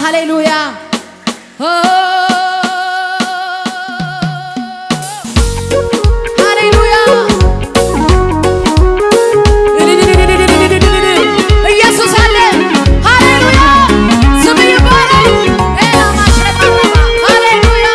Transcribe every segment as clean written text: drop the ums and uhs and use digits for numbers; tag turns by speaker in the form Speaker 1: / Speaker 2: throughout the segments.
Speaker 1: ሃሌሉያ ሃሌሉያ ኢየሱስ አለ ሃሌሉያ ስም ይባረክ ሃሌሉያ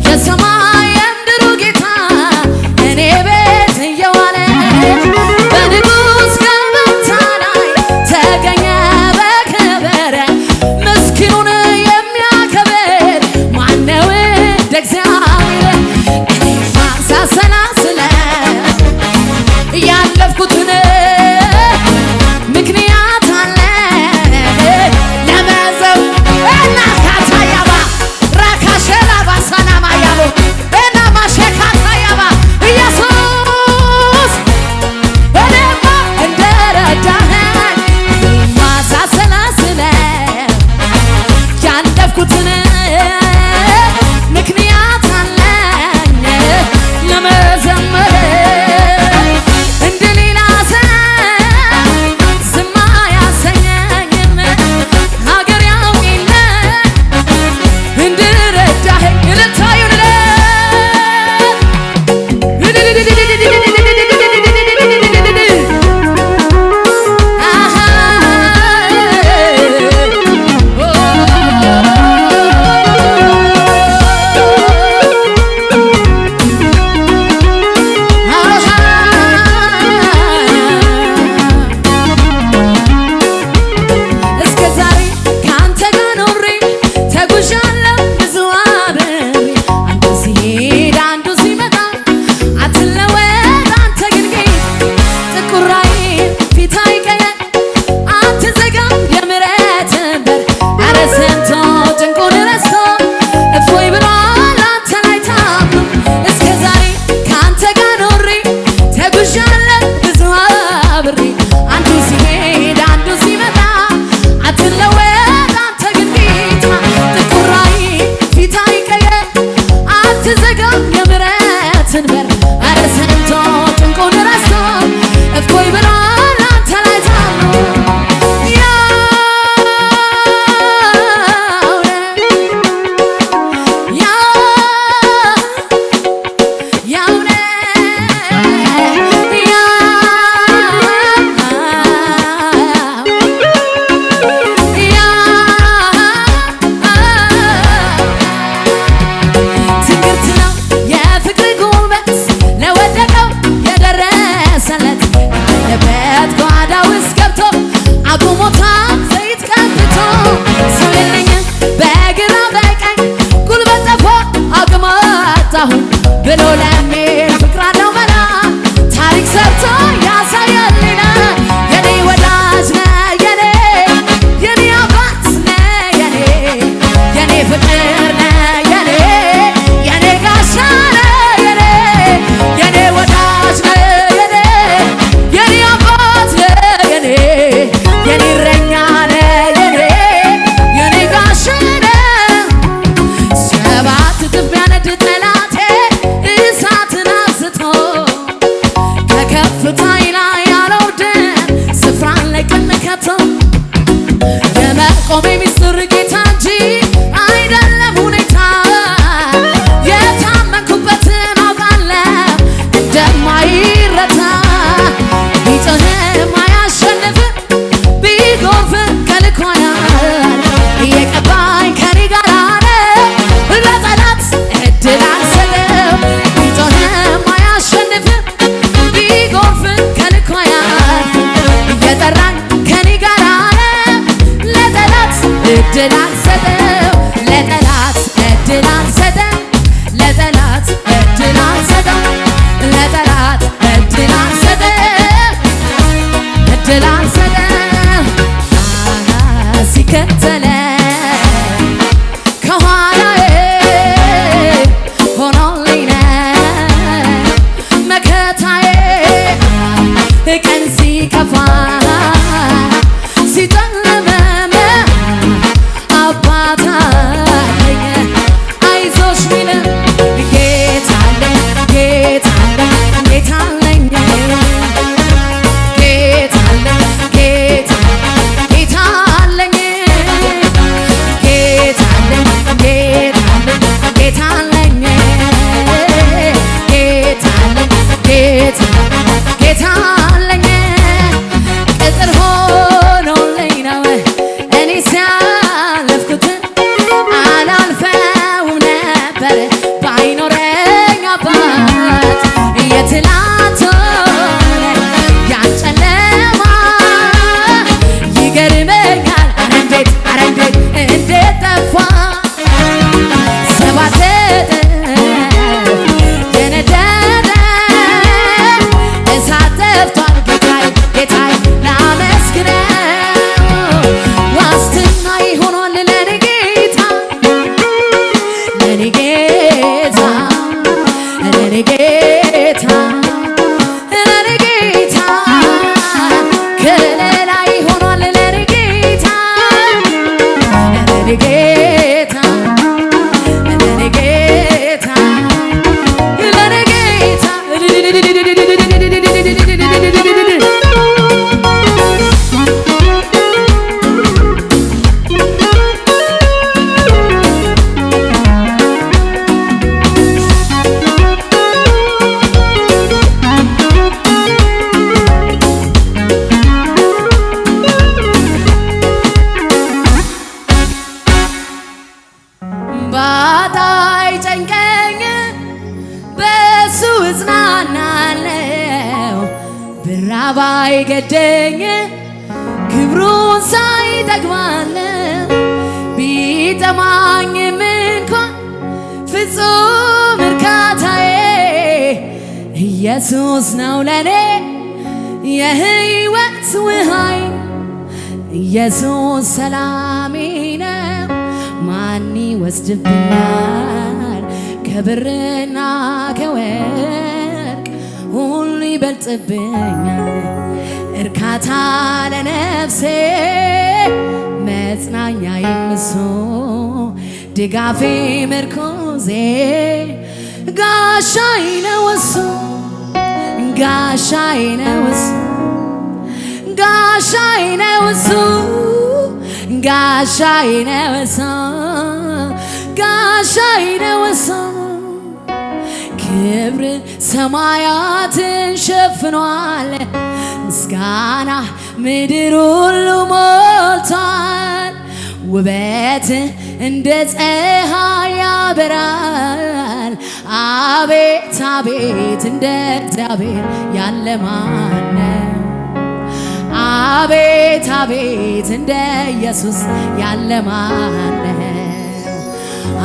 Speaker 2: የሰማይ የምድሩ ጌታ እኔ ቤት እየዋለ
Speaker 1: ከፍታዬ ላይ ያልወርድም ስፍራን ለቅም ከተው የመቆሜ ሚስጥር ጌታ እንጂ አይደለም ሁኔታ የታመንኩበትን አውቃለሁ እንደማይረታ ቢጮህም አያሸንፍም ቢጎርፍም ከልኩ ያያል እየቀባኝ ከኔ ጋር ነው ለጠላት እድል አልሰጠም ቢጮህም አያሸንፍም ቢጎርፍም ከልኩ ያያል እየጠራኝ ከኔ ጋር ነው ለጠላት እድል አልሰጠም ለጠላት እድል አልሰጠም ለጠላት እድል አልሰጠም ለጠላት እድል አልሰጠም እድል አልሰጠም ሲከተለኝ ከኋላዬ ሆኖልኝ ነው መከታዬ ቀን ሲከፋ ሲጨልምም አባት አለኝ አይዞሽ ቢልም ጌታ አለኝ ጌታ አለኝ ጌታ አለኝ ጌታ አለኝ ጌታ ጌታ አለኝ ጌታ አለኝ ጌታ አለኝ ጌታ አለኝ ጌታ ጌታ አለኝ ቅጥር ሆኖልኝ ነው እኔ ሲያለፍኩት አላልፈውም ነበር ባይኖረኝ አባት የትላንቱን ያን ጨለማ ይገርመኛል ኧረ እንዴት ጠፋ ሰባት እጥፍ የነደደ እሳት ጠፍቷል ጌታዬ ላመስግነው ዋስትና ይሆናል ለኔ ጌታ ለኔ ጌታ ለኔ ጌታ ለኔ ጌታ ከለላ ይሆናል ለኔ ጌታ ለኔ ጌታ ለኔ ጌታ ለኔ ጌታ ባጣይ ጨንቀኝ በሱ እጽናናለሁ ብራብ አይገደኝ ክብሩን ሳይ እጠግባለሁ ቢጠማኝም እንኳን ፍጹም እርካታዬ ኢየሱስ ነው ለኔ የሕይወት ውሃዬ ኢየሱስ ሰላሜ ነው ማን ይወስድብኛል ከብርና ከወርቅ ሁሉ ይበልጥብኛል እርካታ ለነፍሴ መጽናኛዬ እሱ ድጋፌ ምርኩዜ ጋሻዬ ነው እሱ ጋሻዬ ነው እሱ ጋሻዬ ነው እሱ ጋሻዬ ነው እሱ ጋሻዬ ነው እሱ ክብር ሰማያትን ሸፍኗል ምስጋና ምድር ሁሉ ሞልቷል ውበት እንደ ፀሐይ ያበራል አቤት አቤት እንደ እግዚአብሔር ያለ ማን ነው አቤት አቤት እንደ ኢየሱስ ያለ ማን ነው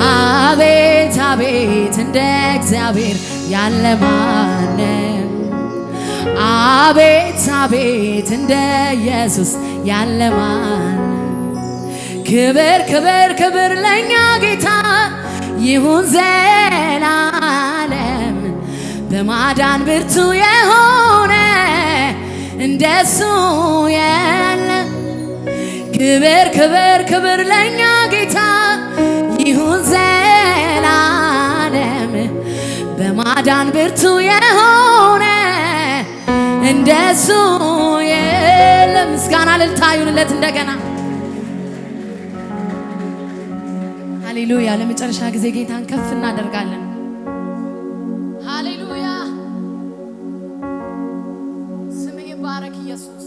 Speaker 1: አቤት አቤት እንደ እግዚአብሔር ያለ ማን ነው አቤት አቤት እንደ ኢየሱስ ያለ ማን ነው ክብር ክብር ክብር ለኛ ጌታ ይሁን ዘላለም በማዳን ብርቱ የሆነ እንደሱ የለም ክብር ክብር ክብር ለኛ ጌታ ይሁን ዘላለም በማዳን ብርቱ የሆነ ይሁንለት እንደገና። ሃሌሉያ። ለመጨረሻ ጊዜ ጌታን ከፍ እናደርጋለን። ሃሌሉያ። ስምህ ይባረክ ኢየሱስ።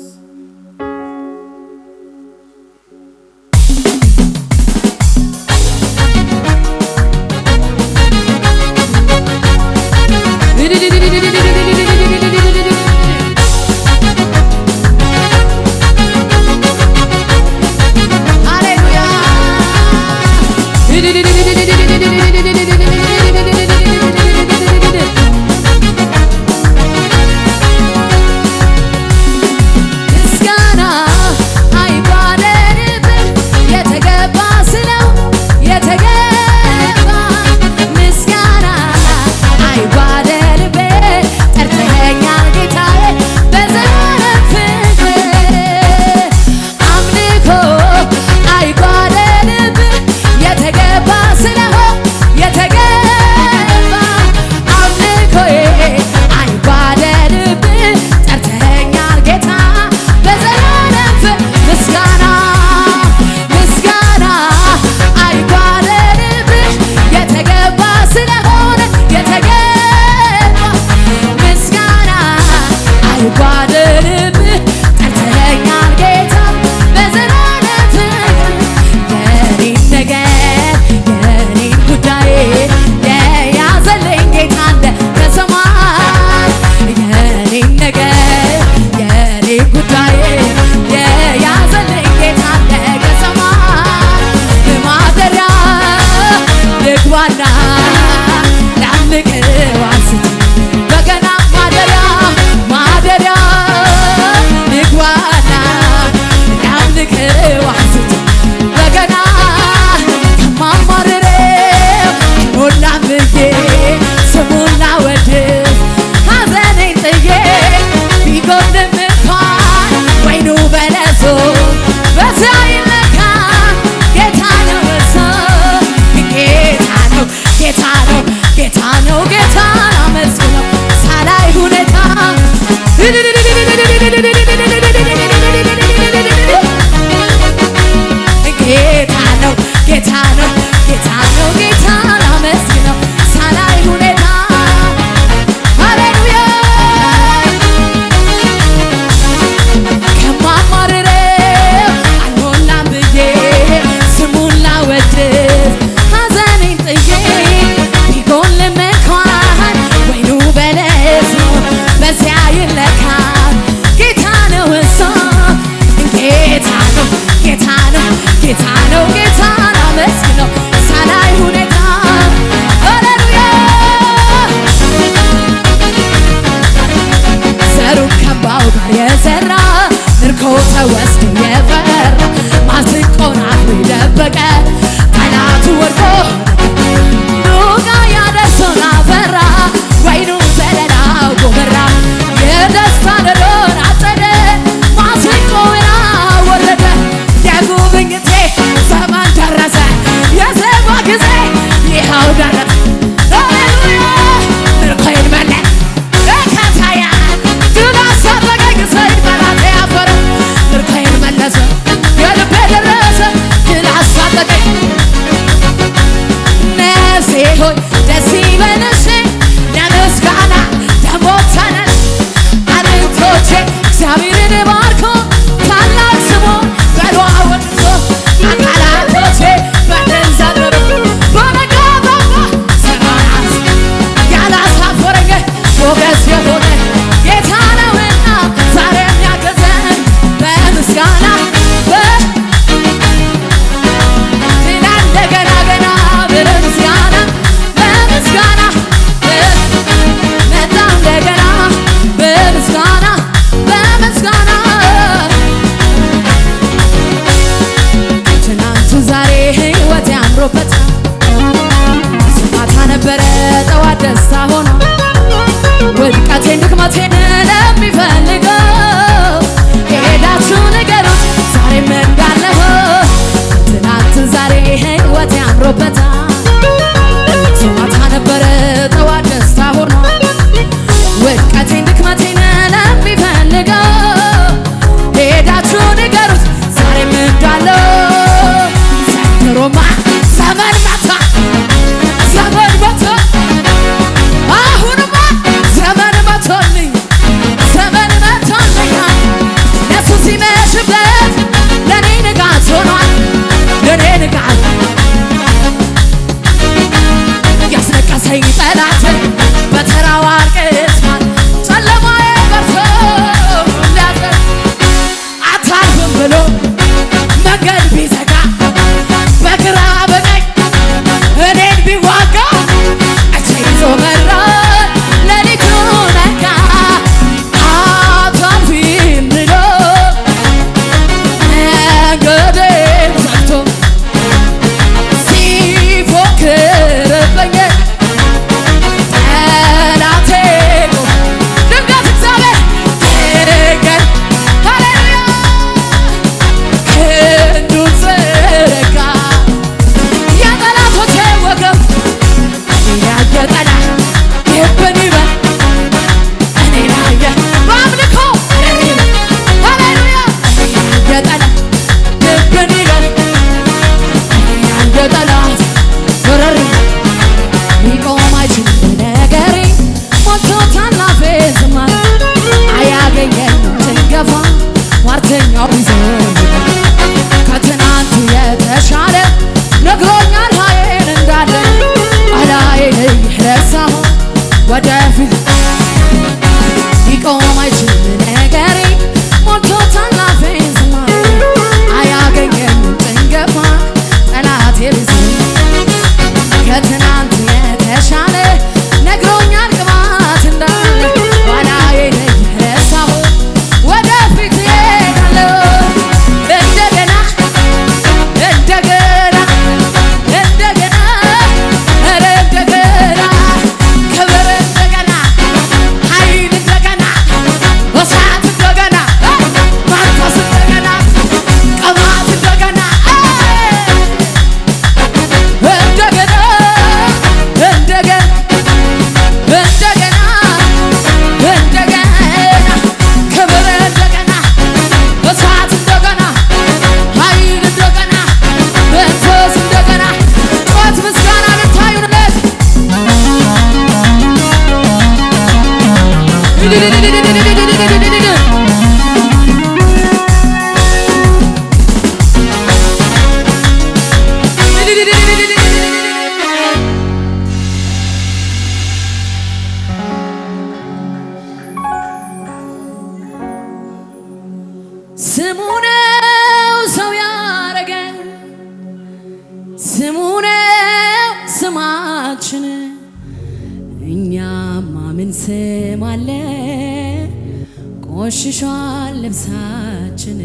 Speaker 1: በዚያ ይለካል ስሙ ነው ሰው ያረገን፣ ስሙ ነው ስማችን። እኛማ ምን ስም አለ ቆሽሿል ልብሳችን።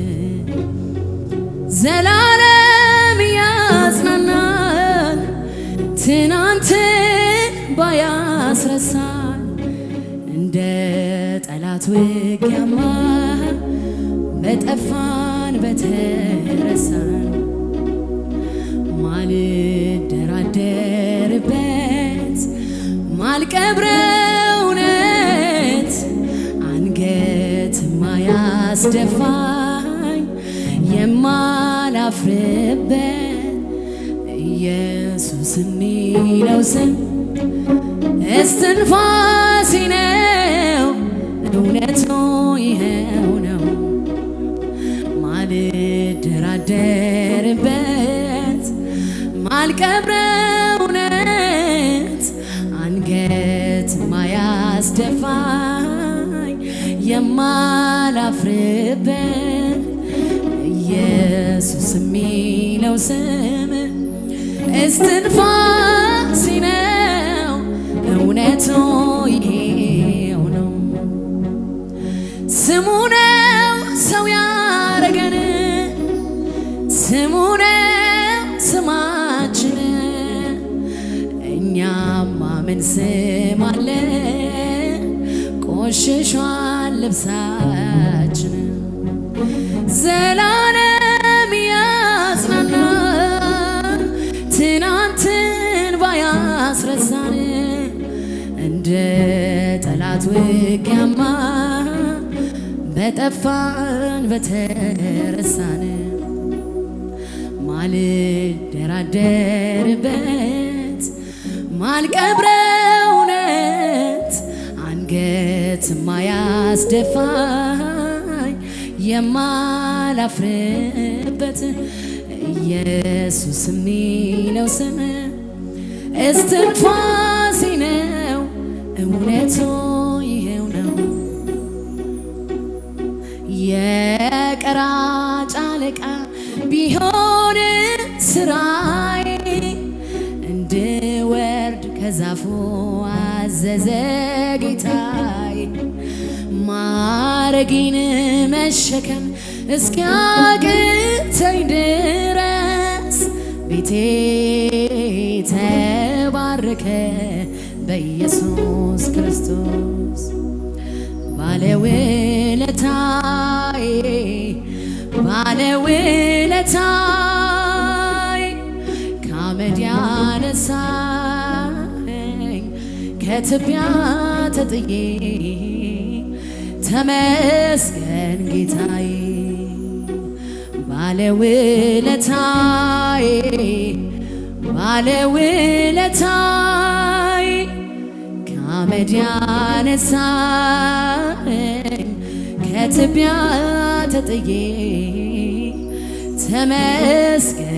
Speaker 1: ዘላለም ያጽናናን ትናንትን ባያስረሳን፣ እንደ ጠላት ውጊያማ በጠፋን በተረሳን። ማልደራደርበት ማልቀብረው እውነት አንገት ማያስደፋኝ የማላፍርበት ኢየሱስ የሚለው ስም እስትንፋሴ ነው። እውነቱ ይኸው ነው። ማልደራደርበት ማልቀብረው እውነት አንገት ማያስደፋኝ የማላፍርበት ኢየሱስ የሚለው ስም እስትንፋሴ ነው። እውነቱ ይሄው ነው። ስሙ ነው ሰው ያረገን፣ ስሙ ነው ስማችን። እኛማ ምን ስም አለ ቆሽሿል ልብሳችን። ዘላለም ያጽናናን ትናንትን ባያስረሳን፣ እንደ ጠላት ውጊያማ በጠፋን በተረሳን። ማልደራደርበት ማልቀብረው እውነት አንገት ማያስደፋኝ የማላፍርበት ኢየሱስ የሚለው ስም እስትንፋሴ ነው። እውነቱ ይሄው ነው። የቀራጭ አለቃ ቢሆን ስራዬ እንድወርድ ከዛፉ አዘዘ ጌታዬ። ማረጌን መሸከም እስኪያቅተኝ ድረስ ቤቴ ተባረከ በኢየሱስ ክርስቶስ። ባለውለታዬ ባለውለታዬ ከአመድ ያነሳኝ ከትቢያ ተጥዬ ተመስገን ጌታዬ። ባለውለታዬ ባለውለታዬ ከአመድ ያነሳኝ ከትቢያ ተጥዬ ተመስገን